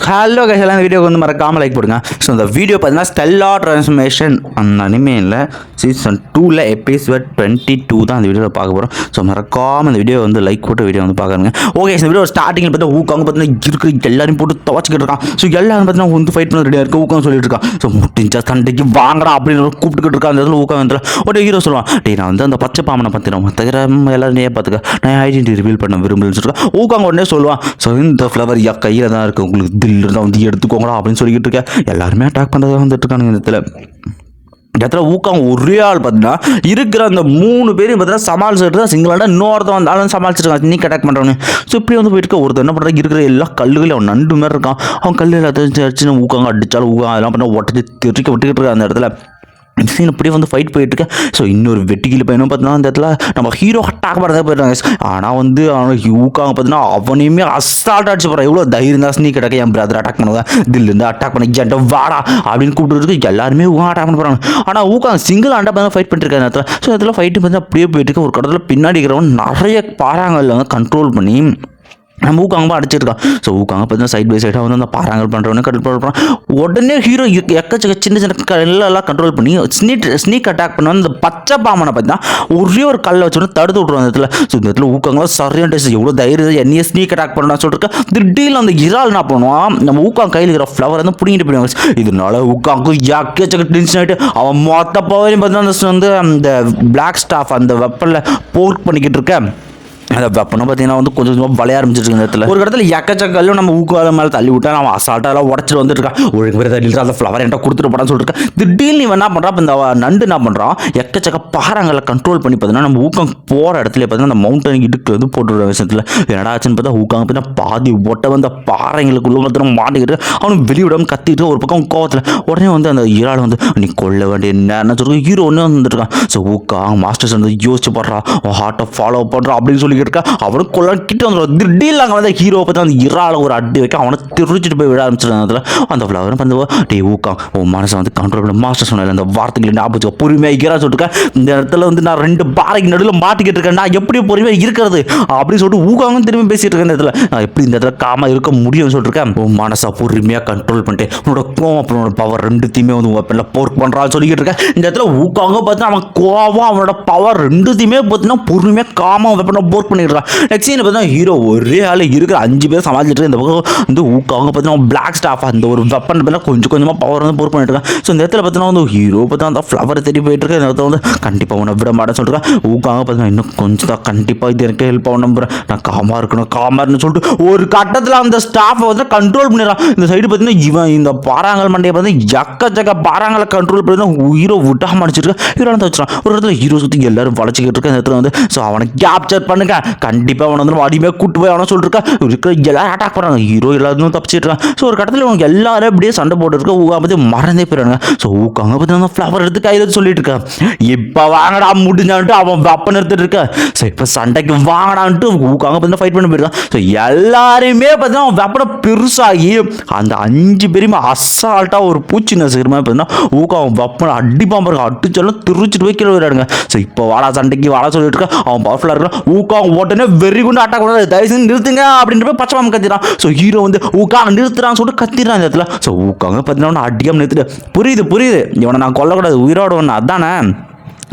Hello guys, எல்லாம் வீடியோக்கு வந்து மறக்காமல் லைக் போடுங்க. ஸோ இந்த வீடியோ பார்த்தீங்கன்னா ஸ்டெல்லா ட்ரான்ஸ்ஃபர்மேஷன் அந்த அனிமேயில் சீசன் 2ல் எபிசோட் 22 தான் அந்த வீடியோவில் பார்க்க போகிறோம். ஸோ மறக்காமல் இந்த வீடியோ வந்து லைக் போட்டு வீடியோ வந்து பார்க்குறேங்க. ஓகே, இந்த வீடியோ ஸ்டார்டிங்கில் பார்த்தா ஊக்காங்க பார்த்தீங்கன்னா இருக்கிற எல்லாரும் போட்டு துவச்சிக்கிட்டு இருக்கான். ஸோ எல்லாரும் பார்த்தீங்கன்னா வந்து ஃபைட் பண்ண ரெடியாக இருக்குது ஊக்கம் சொல்லிட்டு இருக்கான். ஸோ முட்டிஞ்சா சண்டைக்கு வாங்கடா அப்படின்னு கூப்பிட்டுக்கிட்டு இருக்கான். அந்த இடத்துல ஊக்கம் வந்து ஒரு ஹீரோ சொல்லுவான், டே நான் வந்து அந்த பச்சை பாம்பனை பார்த்துக்கிறேன், தவிர எல்லாரும் பார்த்துக்க நான் ஐடென்டி ரிவீல் பண்ண விரும்புன்னு சொல்லிட்டு ஊக்காங்க உடனே சொல்லுவான். ஸோ இந்த ஃப்ளவர் கையில் தான் இருக்குது, உங்களுக்கு தில் இருந்தால் வந்து எடுத்துக்கோங்களா அப்படின்னு சொல்லிக்கிட்டு இருக்கேன். எல்லாருமே அட்டாக் பண்ணுறதா வந்துட்டு இருக்கானுங்க. இந்த இடத்துல ஊக்கம் ஒரே ஆள் பார்த்தீங்கன்னா இருக்கிற அந்த 3 பேரையும் பார்த்தீங்கன்னா சமாளிச்சுட்டு தான் சிங்கிளாக இன்னொருத்தன் வந்தாலும் சமாளிச்சிருக்கான். நீ அட்டாக் பண்ணுறவனு. ஸோ இப்படி வந்து போயிட்டு ஒருத்தர் என்ன பண்ணுறாங்க, இருக்கிற எல்லா கல்லுகளையும் அவன் நண்டு மாதிரி இருக்கான். அவன் கல் எல்லாத்தையும் அடிச்சு ஊக்காங்க அடித்தாலும் ஊக்கம் அதெல்லாம் பண்ண உடச்சி திருக்க விட்டுக்கிட்டு இருக்கான். அந்த இடத்துல சீன் இப்படியே வந்து ஃபைட் போயிட்டுருக்கேன். ஸோ இன்னொரு வெட்டிக்கில் பையனும் பார்த்தீங்கன்னா அந்த இடத்துல நம்ம ஹீரோ அட்டாக் பண்ணுறதா போயிட்டாங்க. ஆனால் வந்து அவனுக்கு ஊக்காங்க பார்த்தீங்கன்னா அவனையுமே அசால்ட்டாக அடிச்சு போகிறான். எவ்வளோ தைரியம் தான் ஸ்னீக் அட்டாக் என் பிரதர் அட்டாக் பண்ணுவாங்க, தில்லிருந்து அட்டாக் பண்ணி ஜென்ட்ட வாடா அப்படின்னு கூப்பிட்டு எல்லாருமே அட்டாக் பண்ண போகிறாங்க. ஆனால் ஊக்காங்க சிங்கிள் ஆண்டா பார்த்து ஃபைட் பண்ணிருக்காங்க அந்த இடத்துல. ஸோ இடத்துல ஃபைட்டு பார்த்து அப்படியே போயிட்டு ஒரு கடத்தில் பின்னாடி இருக்கிறவன் நிறைய பாறாங்கல்ல வந்து கண்ட்ரோல் பண்ணி நம்ம ஊக்காங்க அடிச்சிருக்கான். ஸோ ஊக்காங்க பார்த்தீங்கன்னா சைட் பை சைடாக வந்து அந்த பாறாங்கல் பண்ணுறவனே கண்ட்ரோல் பண்ணுறான். உடனே ஹீரோ எக்கச்சக்க சின்ன சின்ன எல்லாம் கண்ட்ரோல் பண்ணி ஸ்னீக் அட்டாக் பண்ண அந்த பச்சை பாம்பனை பார்த்தீங்கன்னா ஒரே ஒரு கல்லை வச்சு தடுத்து விட்ருவாங்க அந்த இடத்துல. ஸோ இந்த இடத்துல ஊக்காங்க சரியான டேஸ்ட் எவ்வளோ தைரியம் என்னையே ஸ்னீக் அட்டாக் பண்ணணும்னு சொல்லிட்டு திடீர்னு அந்த இறால் என்ன பண்ணுவான், நம்ம ஊக்காங்க கையில் இருக்கிற ஃப்ளவர் வந்து பிடிங்கிட்டு போயிடுவாங்க. இதனால ஊக்காங்க எக்கச்சக்க டென்ஷன் ஆகிட்டு அவன் மொத்த பவரையும் பார்த்தீங்கன்னா வந்து அந்த பிளாக் ஸ்டாஃப் அந்த வெப்பனில் போர்க் பண்ணிக்கிட்டு இருக்கேன். அந்த வெப்பனை பார்த்தீங்கன்னா வந்து கொஞ்சம் கொஞ்சமாக வளைய ஆரம்பிச்சிருக்கு. இந்த இடத்துல ஒரு இடத்துல எக்கச்சக்கல்லும் நம்ம ஊக்கால மேலே தள்ளி விட்டா அவன் அசால்ட்டாக உடச்சிட்டு வந்துட்டு இருக்கான். ஒழுங்கு பேர் தள்ளி அந்த ஃப்ளவர் என்கிட்ட கொடுத்துட்டு போடான்னு சொல்லிட்டு திடீர்னு இவன் என்ன பண்ணுறான், இந்த நண்டு என்ன பண்ணுறான், எக்கச்சக்க பாறாங்களை கண்ட்ரோல் பண்ணி பார்த்தீங்கன்னா நம்ம ஊக்கம் போகிற இடத்துல பார்த்தீங்கன்னா அந்த மவுண்டன் இடுக்கு வந்து போட்டுருக்க விஷயத்தில் என்னடா ஆச்சுன்னு பார்த்தா ஊக்காங்க பார்த்தீங்கன்னா பாதி ஒட்ட வந்து பாறைங்களுக்குள்ள வந்து மாட்டிக்கிட்டு அவனும் வெளியிடாமல் கத்திட்டு ஒரு பக்கம் கோவத்தில் உடனே வந்து அந்த இறால் வந்து நீ கொல்ல வேண்டிய என்ன சொல்லி ஹீரோ ஒன்று வந்துருக்கான். ஸோ ஊக்காங்க மாஸ்டர்ஸ் வந்து யோசிச்சு போடுறான், ஹார்ட்டை ஃபாலோ பண்ணுறான் அப்படின்னு சொல்லி அவனுக்கு கொள்ள கிட்ட வந்துடும். திடீர்னு அங்கே வந்து ஹீரோ பார்த்து அந்த இறால ஒரு அடி வைக்க அவனை திருச்சிட்டு போய் விட ஆரம்பிச்சிருக்காங்க. அந்த ஃப்ளவர் பண்ணுவா டே ஊக்காங் உன் மனசை வந்து கண்ட்ரோல் பண்ண மாஸ்டர் சொன்ன அந்த வார்த்தைகளை ஞாபகம் பொறுமையாக இறா சொல்லிட்டு இந்த இடத்துல வந்து நான் 2 பாறைக்கு நடுவில் மாட்டிக்கிட்டு இருக்கேன், நான் எப்படி பொறுமையாக இருக்கிறது அப்படின்னு சொல்லிட்டு ஊக்காங்க திரும்பி பேசிட்டு இருக்கேன். இந்த இடத்துல நான் எப்படி இந்த இடத்துல காமா இருக்க முடியும்னு சொல்லிருக்கேன். உன் மனசை பொறுமையாக கண்ட்ரோல் பண்ணிட்டு உன்னோட கோவம் அப்புறம் உன்னோட பவர் ரெண்டுத்தையுமே வந்து வெப்பனில் போர்க் பண்ணுறான்னு சொல்லிக்கிட்டு இருக்கேன். இந்த இடத்துல ஊக்காங்க பார்த்து அவன் கோவம் அவனோட பவர் ரெண்டுத்தையுமே பார்த்தீங்கன்னா பொறுமையாக காமா வெப்பனில் போர்க் பண்ணிடுறான். நெக்ஸ்ட் சீன் பார்த்தீங்கன்னா ஹீரோ ஒரே ஆள் இருக்கிற 5 பேர் சமாளிச்சுட்டு இந்த பக்கம் வந்து ஊக்காங்க பார்த்தீங்கன்னா பிளாக் ஸ்டாஃப் அந்த ஒரு வெப்பன் பார்த்தீங்கன்னா கொஞ்சம் கொஞ்சமாக பவர் வந்து போர் பண்ணிட்டு இருக்கான். ஸோ இந்த இடத்துல பார்த்தீங்கன்னா வந்து ஹீரோ பார்த்தா அந்த ஃப்ளவரை தேடி போயிட்டு இருக்கு. இந்த இடத்துல வந்து கண்டிப்பாக உன்னை விட மாட்டேன்னு சொல்லிட்டு ஊக்காங்க பார்த்தீங்கன்னா இன்னும் கொஞ்சம் தான் கண்டிப்பாக இது எனக்கு ஹெல்ப் ஆகும் நம்புறேன், நான் காமாக இருக்கணும் காமாருன்னு சொல்லிட்டு ஒரு கட்டத்தில் அந்த ஸ்டாஃபை வந்து கண்ட்ரோல் பண்ணிடுறான். இந்த சைடு பார்த்தீங்கன்னா இவன் இந்த பாறாங்கல் மண்டையை பார்த்து எக்கச்சக்க பாறாங்களை கண்ட்ரோல் பண்ணி தான் ஹீரோ விட்டாம அடிச்சிருக்கேன். ஹீரோ வந்து வச்சுறான். ஒரு இடத்துல ஹீரோ சுற்றி எல்லாரும் வளைச்சிக்கிட்டு இருக்கேன். இந்த இடத்துல வந்து ஸோ அவனை கேப்சர் பண்ணுங்க, கண்டிப்பாக அவனை வந்து அடிமையாக கூட்டு போய் அவனை சொல்லிருக்கா இருக்கிற எல்லாரும் அட்டாக் பண்ணுறாங்க. ஹீரோ எல்லாரும் தப்பிச்சிட்டு இருக்கான். ஸோ ஒரு கட்டத்தில் அவங்க எல்லாரும் அப்படியே சண்டை போட்டுருக்க ஊக்கா பற்றி மறந்தே போயிடுறாங்க. ஸோ ஊக்காங்க பற்றி அந்த ஃப்ளவர் எடுத்து கையில் சொல்லிட்டு இருக்கேன், இப்போ வாங்கடா முடிஞ்சான்ட்டு அவன் வெப்பன் எடுத்துட்டு இருக்க. ஸோ இப்போ சண்டைக்கு வாங்கடான்ட்டு ஊக்காங்க பற்றி ஃபைட் பண்ணி போயிருக்கான். ஸோ எல்லாருமே பார்த்தீங்கன்னா அவன் வெப்பனை பெருசாகி அந்த 5 பேருமே அசால்ட்டாக ஒரு பூச்சி நசுக்கிற மாதிரி பார்த்தீங்கன்னா ஊக்கா அவன் வெப்பனை அடிப்பான் பாருங்க, அடிச்சாலும் திருச்சிட்டு போய் கீழே விளையாடுங்க. ஸோ இப்போ வாடா சண்டைக்கு வாடா சொல்லிட்டு இருக்க அவன் பவர்ஃபுல்லாக இருக்கான். ஊக்கா உடனே வெறி குண்டு அட்டாக் பண்ணாது, தயவு செஞ்சு நிறுத்துங்க அப்படின்ற பச்சை பாம்பு கத்திரான். ஸோ ஹீரோ வந்து ஊக்காங்க நிறுத்துறான்னு சொல்லிட்டு கத்திடுறான் இந்த இடத்துல. ஸோ ஊக்காங்க பார்த்தீங்கன்னா அடிக்காம நிறுத்துட்டு புரியுது இவனை நான் கொல்லக்கூடாது உயிரோட அதானே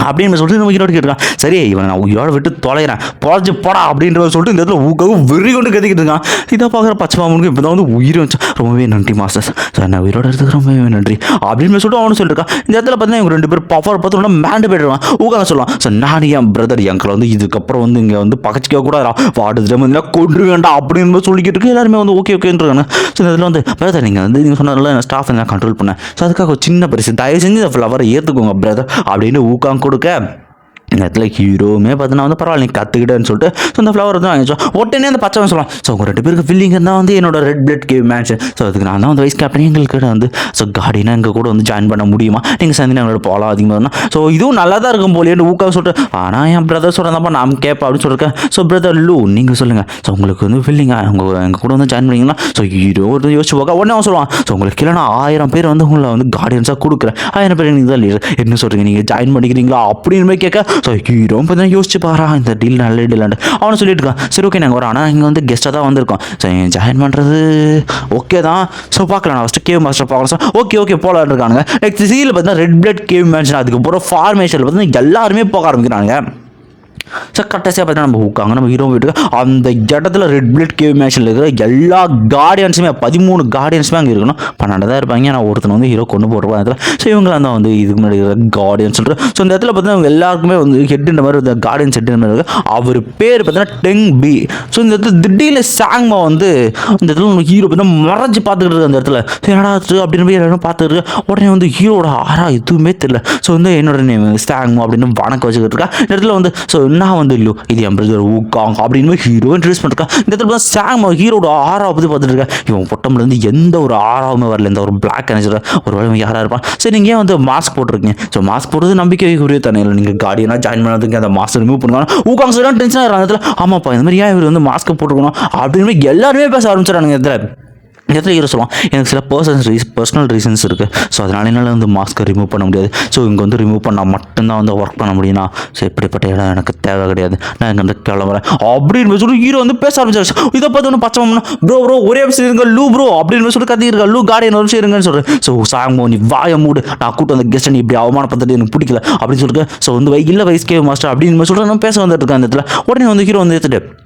அப்படின்னு சொல்லிட்டு நம்ம ஹீரோடு கேட்டுருக்கான். சரி இவனை நான் உயிரோட விட்டு தொலைகிறேன் பொழைச்சி போடா அப்படின்ற சொல்லிட்டு இந்த இடத்துல ஊக்கவும் வெறி கொண்டு கத்திக்கிட்டு இருக்கான். இதை பார்க்குற பச்சை பாம்புக்கு இப்போ தான் வந்து உயிர் வச்சு ரொம்பவே நன்றி மாஸ்டர்ஸ், சார் நான் உயிரோட எடுத்துக்கு ரொம்பவே நன்றி அப்படின்னு சொல்லிட்டு அவனு சொல்லியிருக்கான். இந்த இடத்துல பார்த்தீங்கன்னா இவங்க 2 பேர் பவர் பார்த்து மேண்டு போயிடுவான். ஊக்காங்க சொல்லுவான், சார் நான் என் பிரதர் எங்களை வந்து இதுக்கப்புறம் வந்து இங்கே வந்து பகச்சிக்க கூடாதா வாடு வந்து கொண்டு வேண்டாம் அப்படின்னு சொல்லிக்கிட்டு இருக்கு. எல்லாருமே வந்து ஓகேன்றாங்க. ஸோ இந்த இதில் வந்து பிரதர் நீங்கள் சொன்னதில்ல என் ஸ்டாஃப் நான் கண்ட்ரோல் பண்ணேன், ஸோ அதுக்காக ஒரு சின்ன பரிசு தயவு செஞ்சு இந்த ஃப்ளவரை ஏற்றுக்கோங்க பிரதர் அப்படின்னு ஊக்காங்க கொடுக்க இந்த இடத்துல ஹீரோவுமே பார்த்தீங்கன்னா வந்து பரவாயில்ல நீ கற்றுக்கிட்டேன்னு சொல்லிட்டு ஸோ அந்த ஃப்ளவர் தான் வாங்கிச்சோம். உடனே அந்த பச்சை சொல்லலாம். ஸோ உங்கள் 2 பேருக்கு ஃபில்லிங் தான் வந்து என்னோட red blood gave match. So அதுக்கு நான் தான் வந்து வைஸ் கேப்டன் எங்களுக்கு வந்து ஸோ கார்டினா எங்கள் கூட வந்து ஜாயின் பண்ண முடியுமா, நீங்கள் சேர்ந்து எங்களோட போகலாம் அதிகமாக தான். ஸோ இதுவும் நல்லா தான் இருக்கும் போலேன்னு ஊக்காக சொல்லிட்டு ஆனால் என் பிரதர் சொல்கிறதாப்பா நான் கேட்பேன் அப்படின்னு சொல்லியிருக்கேன். ஸோ பிரதர் லூ நீங்கள் சொல்லுங்கள், ஸோ உங்களுக்கு வந்து ஃபில்லிங்காக எங்கள் கூட வந்து ஜாயின் பண்ணிங்களா. ஸோ ஹீரோ வந்து யோசிச்சு போக உடனே அவன் சொல்லுவான், ஸோ உங்களுக்கு கீழே நான் 1000 பேர் வந்து உங்களை வந்து கார்டியன்ஸாக கொடுக்குறேன், 1000 பேர் நீங்கள் தான் லீடர் என்ன சொல்கிறீங்க நீங்கள் ஜாயின் பண்ணிக்கிறீங்களா அப்படின்னு கேட்க. ஸோ ஹீரோ பார்த்தீங்கன்னா யோசிச்சு பாரா இந்த டீல் நல்ல டீலாண்டு அவனை சொல்லிட்டு இருக்கான். சரி ஓகே நாங்கள் வரோம், ஆனால் இங்கே வந்து கெஸ்ட்டாக தான் வந்திருக்கோம். ஸோ ஜாயின் பண்ணுறது ஓகே தான். ஸோ பார்க்கலாம், நான் ஃபஸ்ட்டு கேவ் மாஸ்டர் பார்க்கலாம். ஸோ ஓகே போகலான்னு இருக்கானுங்க. நெக்ஸ்ட் சீரில் பார்த்தீங்கன்னா ரெட் பிளட் கேவ் மேன்ஷன், அதுக்கப்புறம் ஃபார்மேஷனில் பார்த்தீங்கன்னா எல்லாருமே போக ஆரம்பிக்கிறாங்க. ஸோ கடைசியாக பார்த்தீங்கன்னா நம்ம ஊக்காங்க நம்ம ஹீரோ வீட்டுக்கு அந்த இடத்துல ரெட் பிளட் கேவ் மேஷனில் இருக்கிற எல்லா கார்டியன்ஸுமே 13 கார்டியன்ஸுமே அங்கே இருக்கணும். 12 தான் இருப்பாங்க. ஆனால் ஒருத்தனை வந்து ஹீரோ கொண்டு போட்டுருப்பாங்க இடத்துல. ஸோ இவங்களாம் தான் வந்து இதுக்கு முன்னாடி இருக்கிற கார்டியன்ஸ் சொல்கிறேன். ஸோ இந்த இடத்துல பார்த்தீங்கன்னா அவங்க எல்லாருக்குமே வந்து ஹெட்டுன்ற மாதிரி இந்த கார்டியன்ஸ் ஹெட்டுன்ற மாதிரி இருக்குது. அவர் பேர் பார்த்தீங்கன்னா டெங் பி. ஸோ இந்த இடத்துல திடீர்னு சாங்மா வந்து இந்த இடத்துல ஹீரோ பார்த்தீங்கன்னா மறைஞ்சு பார்த்துக்கிட்டு இருக்கு அந்த இடத்துல. என்னடா அப்படின்னு போய் எல்லாரும் பார்த்துட்டு இருக்கு. உடனே வந்து ஹீரோட ஆரா எதுவுமே தெரியல. ஸோ வந்து என்னோட நேம் சாங்மா அப்படின்னு வணக்கம் வச்சுக்கிட்டு இருக்கா. இந்த இடத்துல வந்து ஸோ நான் வந்து இல்லை இது என் பிரதர் ஊக்காங் அப்படின்னு ஹீரோ இன்ட்ரடியூஸ் பண்ணிருக்கா. இந்த இடத்துல சாங் ஹீரோட ஆறாவை பற்றி பார்த்துட்டு இருக்கேன். இவன் பொட்டம்ல இருந்து எந்த ஒரு ஆறாவுமே வரல, இந்த ஒரு பிளாக் எனர்ஜர் ஒரு வேலை யாராக இருப்பான். சரி நீங்கள் ஏன் வந்து மாஸ்க் போட்டிருக்கீங்க? ஸோ மாஸ்க் போடுறது நம்பிக்கை உரிய தானே இல்லை, நீங்கள் கார்டியனாக ஜாயின் பண்ணதுக்கு அந்த மாஸ்க் ரிமூவ் பண்ணுவாங்க. ஊக்காங் சரியான டென்ஷனாக இருக்கிற இடத்துல ஆமாப்பா இந்த மாதிரி ஏன் இவர் வந்து மாஸ்க் போட்டுருக்கணும் அப்படின்னு எல்லாருமே பேச ஆரம்பிச்சிடறாங்க. இந்த இடத்துல ஹீரோ சொல்லுவான் எனக்கு சில பர்சனல் ரீசன்ஸ் இருக்குது. ஸோ அதனால என்னால் வந்து மாஸ்க்கை ரிமூவ் பண்ண முடியாது. ஸோ இங்கே வந்து ரிமூவ் பண்ணால் மட்டும்தான் வந்து ஒர்க் பண்ண முடியும்னா ஸோ இப்படிப்பட்ட இடம் எனக்கு தேவை கிடையாது, நான் இங்கே வந்து கிளம்புறேன் அப்படின்னு சொல்லி ஹீரோ வந்து பேச ஆரம்பிச்சாரு. இதை பார்த்து ஒன்று பச்சை ப்ரோ ஒரே விஷயம் இருங்க லூ ப்ரோ அப்படின்னு சொல்லி கத்திருக்கா. லூ கார்டியன் ஒரு விஷயம் இருங்கன்னு சொல்கிறேன். ஸோ சாங்மோ நீ வாய மூடு, நான் கூட்டு வந்த கெஸ்ட்டை நீ இப்படி அவமானப்படுத்திட்டு எனக்கு பிடிக்கல அப்படின்னு சொல்லிட்டு ஸோ வந்து இல்லை வைஸ் கேவ் மாஸ்டர் அப்படின்னு சொல்லிட்டு நான் பேச வந்துட்டு இருக்கேன். அந்த இடத்துல உடனே வந்து ஹீரோ வந்து எடுத்துட்டு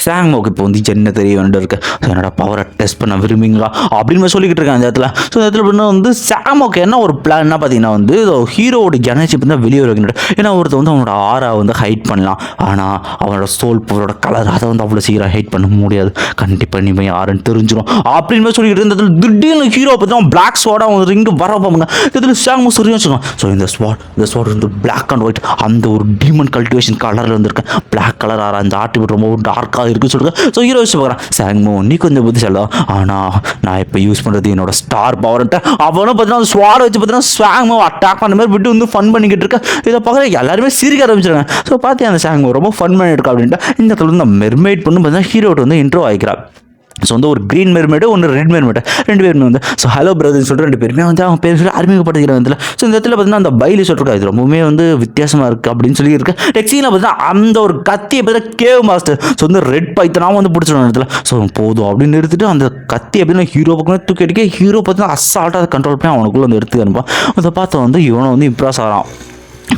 சாங்மோக்கு இப்போ வந்து என்ன தெரிய வேண்டிய இருக்குது. ஸோ என்னோட பவரை டெஸ்ட் பண்ண விரும்புங்களா அப்படின்னு சொல்லிக்கிட்டு இருக்கேன் அந்த இடத்துல. ஸோ இந்த இடத்துல வந்து சாங்மோக்கு என்ன ஒரு பிளான்னா பார்த்தீங்கன்னா வந்து ஹீரோவோட எனர்ஜி தான் வெளியே வைக்கணும். ஏன்னா ஒருத்தர் வந்து அவனோட ஆரா வந்து ஹைட் பண்ணலாம், ஆனால் அவனோட சோல் பவரோட கலர் அதை வந்து அவ்வளோ சீக்கிரம் ஹைட் பண்ண முடியாது. கண்டிப்பாக நீ போய் யாருன்னு தெரிஞ்சிடும் அப்படின்னு சொல்லிக்கிட்டு இருந்ததுல திடீர்னு ஹீரோ பற்றி அவன் பிளாக் ஸ்வாடாக அவங்க ரிங்கு வர போங்க. இதில் சாங்மோ சரியாக வச்சுக்கோங்க. ஸோ இந்த ஸ்வாட் வந்து பிளாக் அண்ட் ஒயிட் அந்த ஒரு டீமன் கல்டிவேஷன் கலரில் வந்துருக்கேன். பிளாக் கலர் ஆரா அந்த ஆர்டிபிள் ரொம்ப டார்க் இருக்குன்னு சொல்லுங்க. ஸோ ஹீரோ வச்சு பார்க்குறான் சாங்மோ நீ கொஞ்சம் புத்திசாலிதான், ஆனால் நான் இப்போ யூஸ் பண்ணுறது என்னோட ஸ்டார் பவர்ன்ட்டு அவனும் பார்த்தீங்கன்னா ஸ்வாட் வச்சு பார்த்தீங்கன்னா சாங்மோ அட்டாக் பண்ண மாதிரி விட்டு வந்து ஃபன் பண்ணிக்கிட்டு இருக்கேன். இதை பார்க்குற எல்லாருமே சிரிக்க ஆரம்பிச்சிருக்காங்க. ஸோ பார்த்து அந்த சாங்மோ ரொம்ப ஃபன் பண்ணிட்டு இருக்கா அப்படின்ட்டு இந்த இடத்துல வந்து மெர்மெய்ட் பண்ணு பார்த்தீங்கன்னா ஹீரோட்ட வந்து இன்ட்ரோ ஆகிக்கிறான். ஸோ வந்து ஒரு க்ரீன் மெர்மெய்டு ஒன்று ரெட் மெர்மெய்டு ரெண்டு பேருமே வந்து ஸோ ஹலோ பிரதர்னு சொல்லிட்டு ரெண்டு பேருமே வந்து அவங்க பேர் சொல்லி அறிமுகப்படுத்திக்கிறாங்க. இதில் ஸோ இந்த இடத்துல பார்த்தீங்கன்னா அந்த பைலி சொல்லிருக்கா இது ரொம்பவுமே வந்து வித்தியாசமாக இருக்குது அப்படின்னு சொல்லி இருக்கு. டெக்ஸியில் பார்த்தீங்கன்னா அந்த ஒரு கத்தியை பார்த்தீங்கன்னா கேவ் மாஸ்டர் ஸோ வந்து ரெட் பைத்தனாவும் வந்து பிடிச்சிடும் இடத்துல. ஸோ போதும் அப்படின்னு எடுத்துட்டு அந்த கத்தி அப்படின்னா ஹீரோ பக்கம் தூக்கி அடிக்க ஹீரோ பார்த்தீங்கன்னா அசால்ட்டாக அதை கண்ட்ரோல் பண்ணி அவனுக்குள்ளே வந்து எடுத்து அனுப்பான். அதை பார்த்து வந்து இவனை வந்து இம்ப்ரெஸ் ஆகிறான்.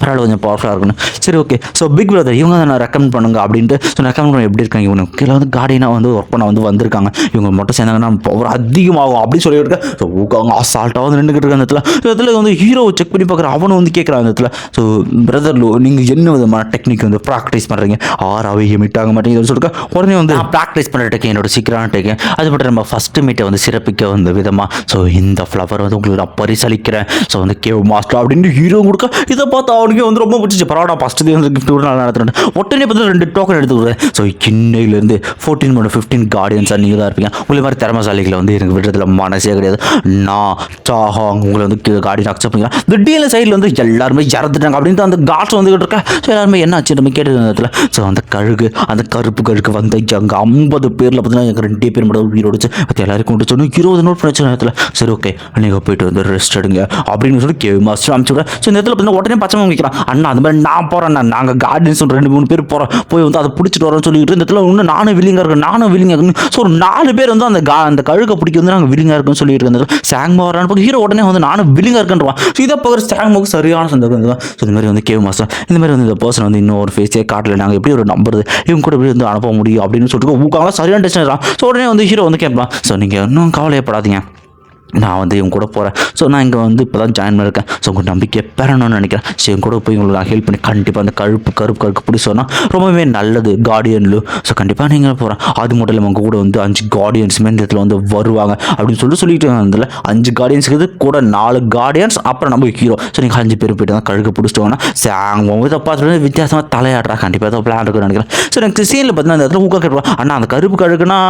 பரவாயில்ல கொஞ்சம் பவர்ஃபுல்லாக இருக்கணும். சரி ஓகே ஸோ பிக் பிரதர் இவங்க தான் நான் ரெக்கமெண்ட் பண்ணுங்க அப்படின்ட்டு ஸோ ரெக்கமெண்ட் பண்ண எப்படி இருக்காங்க இவங்க கீழே வந்து கார்டியனாக வந்து ஒர்க் பண்ண வந்து வந்திருக்காங்க. இவங்க மட்டும் சேர்ந்தாங்கன்னா பவர் அதிகமாகும் அப்படின்னு சொல்லிட்டு ஸோ அவங்க அசால்ட்டாக வந்து நின்றுக்கிட்டு இருக்க அந்த இடத்துல. ஸோ இடத்துல வந்து ஹீரோவை செக் பண்ணி பார்க்குற அவனை வந்து கேட்குறான் அந்த இடத்துல. ஸோ பிரதர் நீங்கள் என்ன விதமான டெக்னிக் வந்து ப்ராக்டிஸ் பண்ணுறீங்க ஆறாவே மீட் ஆக மாட்டேங்குதுன்னு சொல்லிட்டு உடனே வந்து ப்ராக்டிஸ் பண்ணுற டெக்னிக் என்னோட சீக்கிரமான டெக்னிக் அது மட்டும் நம்ம ஃபஸ்ட்டு மீட்டை வந்து சிறப்பிக்க வந்த விதமாக ஸோ இந்த ஃப்ளவர் வந்து உங்களுக்கு நான் பரிசளிக்கிறேன். ஸோ வந்து கேவ் மாஸ்டர் அப்படின்னு ஹீரோ கொடுக்க இதை பார்த்து அவனுக்கு வந்து ரொம்ப பிடிச்சி பரவாயில்ல ஃபஸ்ட்டு வந்து கிஃப்ட் கூட நல்லா நடத்துறேன். உடனே பார்த்து 2 டோக்கன் எடுத்துக்கிறேன். ஸோ இன்னையிலேருந்து 14 15 கார்டியன்ஸாக நீங்கள் தான் இருப்பீங்க. உங்களை மாதிரி திறமசாலிகளை வந்து எனக்கு விடுறதுல மனசே கிடையாது. நான் சாஹாங் உங்களை வந்து கார்டியன் அக்செப்ட் பண்ணிக்கலாம். திடீர்னு சைடில் வந்து எல்லாருமே இறந்துட்டாங்க அப்படின்ட்டு அந்த காட்ஸ் வந்துகிட்டு இருக்கேன். ஸோ எல்லாருமே என்ன ஆச்சு நம்ம கேட்டு இடத்துல ஸோ அந்த கருப்பு கழுகு வந்து அங்கே 50 பேரில் பார்த்தீங்கன்னா எங்கள் 2 பேர் மட்டும் உயிரோடுச்சு அது எல்லாருக்கும் கொண்டு சொன்னோம் 20 நோட் பிரச்சனை இடத்துல. சரி ஓகே நீங்கள் போயிட்டு வந்து ரெஸ்ட் எடுங்க அப்படின்னு சொல்லி கேவ் மாஸ்டர் அனுப்பிச்சு விட. ஸோ இந்த இடத்துல பார்த்தீங்கன்னா உடனே பச்சை வைக்கிறான் அண்ணா அந்த மாதிரி நான் போகிறேன் நாங்கள் கார்டியன்ஸ் 2-3 பேர் போகிறோம் போய் வந்து அதை பிடிச்சிட்டு வரோன்னு சொல்லிட்டு இந்த இடத்துல இன்னும் நானும் வில்லிங்காக இருக்குன்னு ஸோ ஒரு 4 பேர் வந்து அந்த கழுகை பிடிக்க வந்து நாங்கள் வில்லிங்காக இருக்குன்னு சொல்லிட்டு இருந்தது. சாங்மா வரான்னு ஹீரோ உடனே வந்து நானும் வில்லிங்காக இருக்குன்றான். ஸோ இதை பார்க்குற சாங்மாவுக்கு சரியான சந்தேகம் தான். ஸோ இந்த மாதிரி வந்து கேவ் மாஸ்டர் இந்த மாதிரி வந்து இந்த பர்சன் வந்து இன்னும் ஒரு ஃபேஸே காட்டல நாங்கள் எப்படி ஒரு நம்புறது இவங்க கூட எப்படி வந்து அனுப்ப முடியும் அப்படின்னு சொல்லிட்டு ஊக்காங்க சரியான டென்ஷன். ஸோ உடனே வந்து ஹீரோ வந்து கேட்பான் ஸோ நீங்கள் இன்னும் கவலையப்படாதீங்க நான் வந்து இவங்க கூட போகிறேன். ஸோ நான் இங்கே வந்து இப்போ தான் ஜாயின் பண்ணியிருக்கேன். ஸோ உங்கள் நம்பிக்கையை பெறணும்னு நினைக்கிறேன். ஸோ இவங்க கூட போய் உங்களுக்கு நான் ஹெல்ப் பண்ணி கண்டிப்பாக அந்த கருப்பு பிடி சொன்னால் ரொம்பவே நல்லது கார்டியன்லு. ஸோ கண்டிப்பாக நீங்கள் போகிறேன். அது மட்டும் இல்லாமல் உங்கள் கூட வந்து 5 கார்டியன்ஸுமே இந்த இடத்துல வந்து வருவாங்க அப்படின்னு சொல்லிட்டு இருந்ததில் 5 கார்டியன்ஸுக்கு கூட 4 கார்டியன்ஸ் அப்புறம் நம்ம ஹீரோ. ஸோ நீங்கள் 5 பேர் போய்ட்டு தான் கழுகு பிடிச்சிட்டு வாங்க. சாங்க இதை பார்த்துட்டு வித்தியாசமாக தலையாடுறா கண்டிப்பாக ஏதோ பிளான் இருக்குன்னு நினைக்கிறேன். ஸோ எனக்கு சீனில் பார்த்தீங்கன்னா அந்த இடத்துல ஊக்கா கேட்போம் அண்ணா அந்த கருப்பு கழுகுனா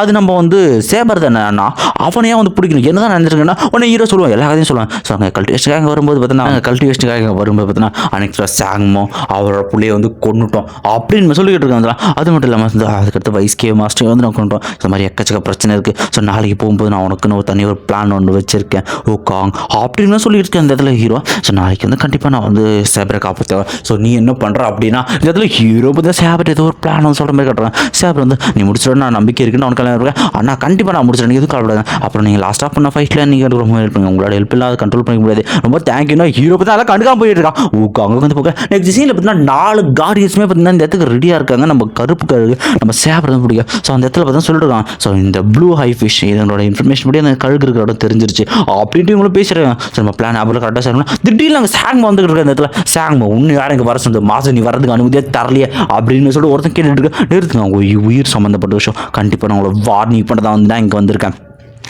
அது நம்ம வந்து சேபர் தானே அண்ணா அவனையே வந்து பிடிக்கணும் என்ன தான் நடந்துருக்குன்னா உடனே ஹீரோ சொல்லுவோம் எல்லா கதையும் சொல்லுவேன். ஸோ அங்கே கல்டிவேஷனுக்காக வரும்போது பார்த்தீங்கன்னா கல்டிவேஷனுக்காக வரும்போது பார்த்தீங்கன்னா அன்னைக்கு சாங்மோ அவரோட பிள்ளையை வந்து கொண்டுட்டோம் அப்படின்னு சொல்லிக்கிட்டு இருக்காங்க. அது மட்டும் இல்லாமல் அதுக்கடுத்து வைஸ்கே மாஸ்டர் வந்து நான் கொண்டுட்டோம். ஸோ மாதிரி எக்கச்சக்க பிரச்சனை இருக்குது. ஸோ நாளைக்கு போகும்போது நான் உனக்குன்னு ஒரு தனி ஒரு பிளான் ஒன்று வச்சிருக்கேன் ஓகாங் அப்படின்னு சொல்லிட்டு இருக்கேன் இந்த இடத்துல ஹீரோ. ஸோ நாளைக்கு வந்து கண்டிப்பாக நான் வந்து சேபரை காப்பாற்றுவேன். ஸோ நீ என்ன பண்ணுற அப்படின்னா இந்த இடத்துல ஹீரோ வந்து சேபர் ஏதோ ஒரு பிளான் வந்து சொல்கிற மாதிரி கட்டுறேன். சேபர் வந்து நீ முடிச்சிட நான் நம்பிக்கை இருக்குன்னு அவனுக்கு கல்யாணம் இருக்கேன். ஆனால் கண்டிப்பாக நான் முடிச்சிடறேன், நீங்கள் எதுவும் கவலைப்படாது. அப்புறம் நீங்கள் லாஸ்ட்டாக பண்ண ஃபைட்டில் நீங்கள் ரொம்ப ஹெல்ப் பண்ணுங்க, உங்களோட ஹெல்ப் இல்லாத கண்ட்ரோல் பண்ணிக்க முடியாது, ரொம்ப தேங்க்யூனா ஹீரோ பற்றி அதெல்லாம் கண்டுக்காம போயிட்டு இருக்கான். ஓகாங்க வந்து போக நெக்ஸ்ட் சீனில் பார்த்தீங்கன்னா 4 கார்டியன்ஸுமே பார்த்தீங்கன்னா இந்த இடத்துக்கு ரெடியாக இருக்காங்க. நம்ம கருப்பு கழுகு நம்ம சேபர் வந்து பிடிக்கும். ஸோ அந்த இடத்துல பார்த்தா சொல்லிட்டுருக்கான். ஸோ இந்த ப்ளூ ஹை ஃபிஷ் இதனோட இன்ஃபர்மேஷன் படி அந்த கழுகு இருக்கிற இடம் தெரிஞ்சிருச்சு அப்படின்ட்டு இவங்களும் பேசுகிறாங்க. ஸோ நம்ம பிளான் ஆப்பில் கரெக்டாக சேரணும். திடீர்னு அங்கே சாங்மா வந்துட்டு இருக்க இந்த இடத்துல சாங்மா ஒன்று யாரும் இங்கே வர சொல்லுது மாதம் நீ வரதுக்கு அனுமதியாக தரலையே அப்படின்னு சொல்லிட்டு ஒருத்தன் கேட்டுட்டு இருக்க நிறுத்துங்க. அவங்க உயிர் சம்மந்தப்பட்ட விஷயம் கண்டிப்பாக நான் உங்களை வார்னிங் பண்ண தான் வந்து தான் இங்கே வந்திருக்கேன்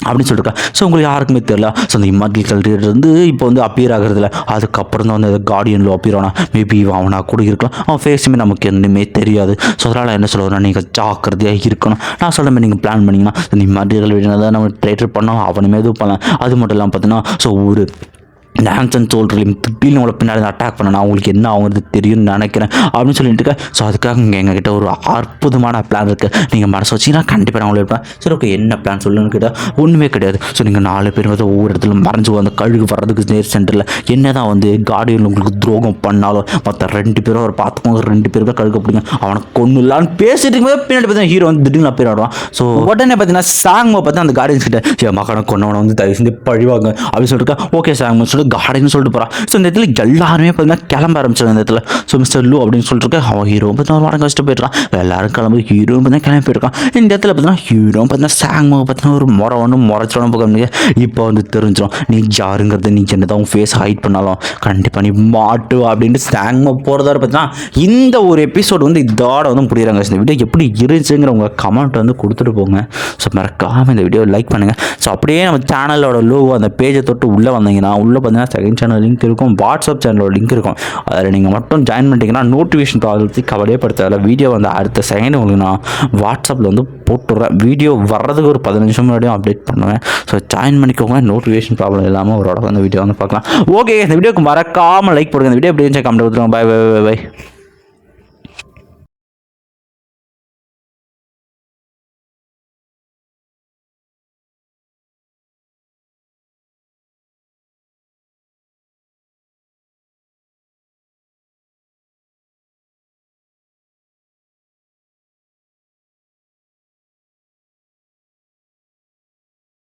அப்படின்னு சொல்லியிருக்கேன். ஸோ உங்களுக்கு யாருக்குமே தெரியல. ஸோ அந்த இம்மார்டல் கல்டிவேட்டர் வந்து இப்போ வந்து அப்பியர் ஆகிறதுல அதுக்கப்புறம் தான் வந்து கார்டியனில் அப்பியர் ஆனா மேபி அவனா கூட இருக்கலாம். அவன் ஃபேஸுமே நமக்கு என்னமே தெரியாது. ஸோ அதனால் என்ன சொல்லுவேன்னா நீங்கள் ஜாக்கிரதையாக இருக்கணும். நான் சொல்ல மாதிரி நீங்கள் பிளான் பண்ணிங்கன்னா இந்த இம்மார்டல் கல்டிவேட்டர் தான் நம்ம ட்ரேட்டர் பண்ணோம் அவனுமே எதுவும் பண்ணலாம். அது மட்டும் இல்லாமல் பார்த்தீங்கன்னா ஸோ ஒரு டான்ஸ் அண்ட் சோல்ட்ரிலும் திடீர்னு உங்களை பின்னாடி அட்டாக் பண்ண அவங்களுக்கு என்ன ஆகுறது தெரியும்னு நினைக்கிறேன் அப்படின்னு சொல்லிட்டு இருக்கேன். ஸோ அதுக்காக இங்கே எங்ககிட்ட ஒரு அற்புதமான பிளான் இருக்குது, நீங்கள் மனசு வச்சிங்கன்னா கண்டிப்பாக நான் உங்களை இருப்பேன். சரி ஓகே என்ன பிளான் சொல்லுன்னு கேட்டால் ஒன்றுமே கிடையாது. ஸோ நீங்கள் 4 பேர் வந்து ஒவ்வொரு இடத்துல மறைஞ்சு அந்த கழுகு வர்றதுக்கு நேர் சென்டரில் என்ன தான் வந்து கார்டியன் உங்களுக்கு துரோகம் பண்ணாலும் மற்ற 2 பேரும் அவர் பார்த்துக்கோங்க 2 பேருமே கழுகு பிடிங்க அவனை கொன்னுலான்னு பேசிட்டு இருக்கும்போது பின்னாடி பார்த்தா ஹீரோ வந்து திடீர்னு அப்பேர் ஆடுவான். ஸோ உடனே பார்த்தீங்கன்னா சாங்மா பார்த்தா அந்த கார்டியன்ஸ் கிட்ட மகனை கொன்னவனை வந்து தயவு செஞ்சு பழிவாங்க அப்படின்னு சொல்லிட்டு ஓகே சாங்மா சொல்லி கார்டின்னு சொல்லிட்டு போகிறான். ஸோ இந்த இடத்துல எல்லாருமே பார்த்தீங்கன்னா கிளம்ப ஆரம்பிச்சாங்க இந்த இடத்துல. ஸோ மிஸ்டர் லூ அப்படின்னு சொல்லிட்டு அவன் ஹீரோ பார்த்தீங்கன்னா ஒரு வாரம் கஷ்டம் போயிட்டான். எல்லாரும் கிளம்பி ஹீரோ பார்த்தீங்கன்னா கிளம்பி போயிருக்கான். இந்த இடத்துல பார்த்தீங்கன்னா ஹீரோ பார்த்தீங்கன்னா சாங்மா பார்த்தீங்கன்னா ஒரு முறை ஒன்று முறைச்சோட போக முடியாது. இப்போ வந்து தெரிஞ்சிடும் நீ யாருங்கிறது நீ என்னதான் உன் ஃபேஸ் ஹைட் பண்ணாலும் கண்டிப்பாக நீ மாட்டு அப்படின்ட்டு சாங்மா போகிறதா பார்த்தீங்கன்னா இந்த ஒரு எபிசோடு வந்து இதோட வந்து புரியுறாங்க. இந்த வீடியோ எப்படி இருந்துச்சுங்கிற உங்கள் கமெண்ட் வந்து கொடுத்துட்டு போங்க. ஸோ மறக்காமல் இந்த வீடியோ லைக் பண்ணுங்கள். ஸோ அப்படியே நம்ம சேனலோட லோகோ அந்த பேஜை தொட்டு உள்ளே வந்தீங்கன்னா உள்ளே பார்த்தீங்கன்னா செகண்ட் சேனல் லிங்க் இருக்கும், வாட்ஸ்அப் சேனலோட லிங்க் இருக்கும். அதில் நீங்கள் மட்டும் ஜாயின் பண்ணிட்டீங்கன்னா நோட்டிஃபிகேஷன் ப்ராப்ளத்தை கவலையே படுத்தாத வீடியோ வந்து அடுத்த செகண்ட் உங்களுக்கு நான் வாட்ஸ்அப்பில் வந்து போட்டுடுறேன். வீடியோ வர்றதுக்கு ஒரு 15 நிமிஷம் முன்னாடியும் அப்டேட் பண்ணுவேன். ஸோ ஜாயின் பண்ணிக்கோங்க, நோட்டிஃபிகேஷன் ப்ராப்ளம் இல்லாமல் ஒரு அந்த வீடியோ வந்து பார்க்கலாம். ஓகே இந்த வீடியோக்கு மறக்காமல் லைக் போடுங்க. இந்த வீடியோ எப்படி இருந்துச்சு கமெண்ட் கொடுத்துருங்க. Bye bye bye by.